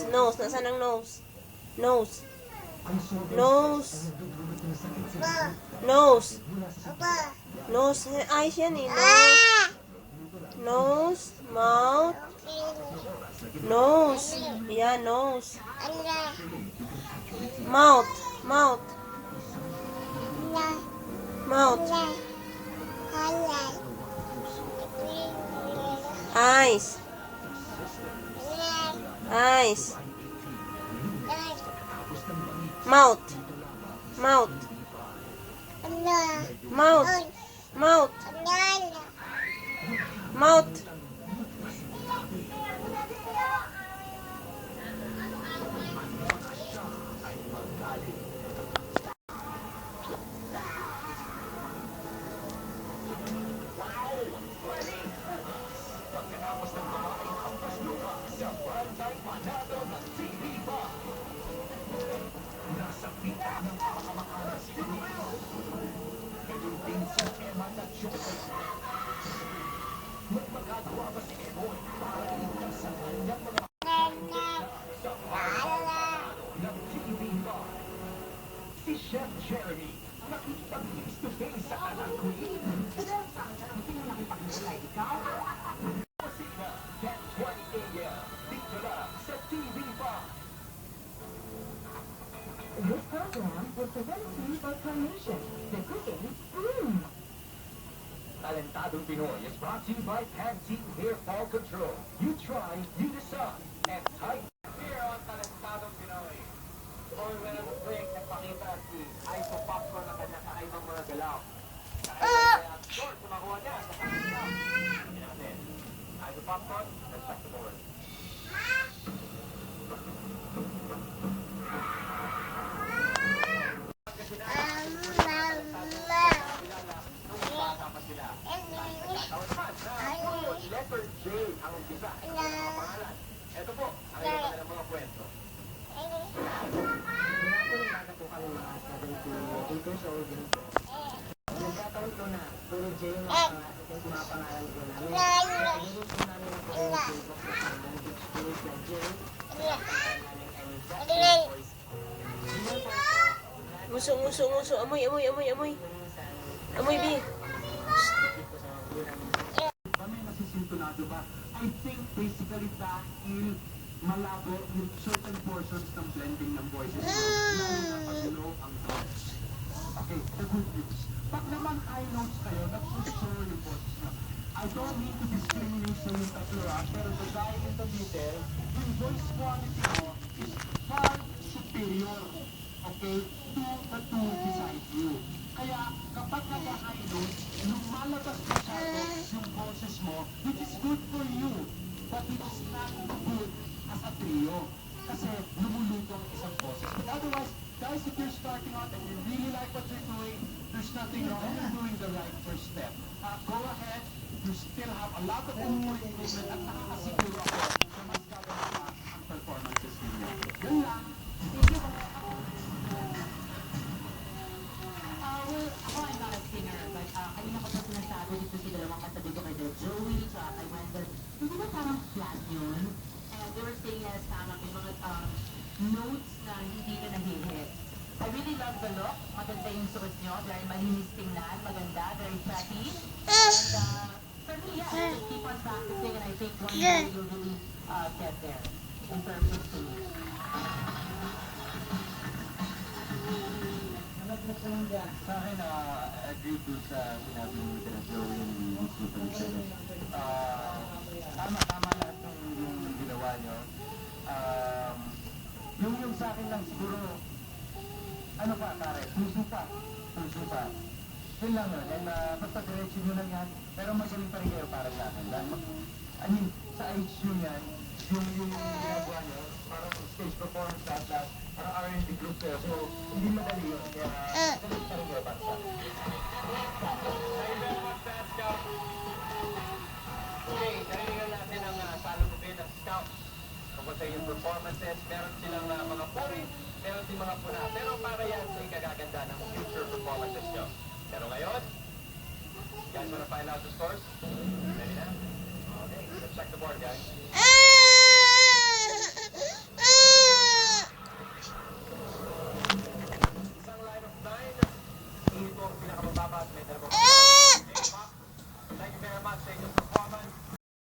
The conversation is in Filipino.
Nose. Nasaan ang nose? Nose. Nose. Eyes yan eh. Nose. Mouth. Nose. Yeah, nose. Mouth. Eyes. Mouth. This program was presented to you by Carnation, the cooking room. Talentadong Pinoy is brought to you by Pantene Hair Fall Control. You try, you decide, and type. Here on Talentadong Pinoy. Or meron ng break na pakita si Iso Popcorn na kanya-kakaibang mga galaw. Kaya score, sumakuha niya sa kanya. Hindi natin. Iso Popcorn, let's back to board. Letter J ang umpisa. Pangalan. Ito po, ang iba ng mga kwento. Nagkataon po kami mga 78 years old din po. Nagkataon po na puro J yung pinapangalan po namin. Meron po namin ang Facebook na pangalan, Beach Place na J. Muso. Amoy, B. Sintonado ba? I think basically dahil malabo yung certain portions ng blending ng voices mo, lalo na pag low ang notes. Okay, the good news. Pag naman high notes kayo, nag-pursure yung boses mo. I don't mean to discriminate sa yung tatlo pero the guy in the middle, yung voice quality mo is far superior, okay, to the two beside you. Kaya kapag nag-high notes, lumalabas masyado yung boses mo, which is good for you, but it is not good as a trio. Kasi lumulutong isang boses. But otherwise, guys, if you're starting out and you really like what you're doing, there's nothing wrong. You're doing the right first step. Go ahead. You still have a lot of room for improvement at nakakasiguro ako na mas gagawin pa ang performances ninyo. Yun lang. Thank you. Ako, I'm not a singer, but kanina ko pa sinasabi dito si dalawang katabi ko kay Joey, tsaka kay Wendell. Hindi ba parang flat yun? And they were saying yes, tama, may mga notes na hindi ka nahihit. I really love the look. Maganda yung suot nyo. Very malinis tingnan. Maganda. Very pretty. And for me, yeah, just keep on practicing and I think one day you'll really get there in terms of singing. Sa akin, agree dun sa sinabi ni Mr. Joey and Miss Superintendent. Tama lahat yung ginawa nyo. Yung sa akin lang siguro, ano pa, pare, puso pa. Yun lang yun. And basta diretso nyo lang yan. Pero magaling pa rin kayo para sa akin. I mean, sa age nyo yan, yung ginagawa nyo, parang stage performance lahat, parang R&B group kayo. So, hindi madali yun. Kaya, magaling pa rin kayo para sa akin. Okay, narinig natin ang salubin ng scout. Kapag sa yung performances, meron silang mga puri, meron din mga puna. Pero para yan sa ikagaganda ng future performances nyo. Pero ngayon, guys wanna find out the scores? Ready na? Okay, let's check the board, guys.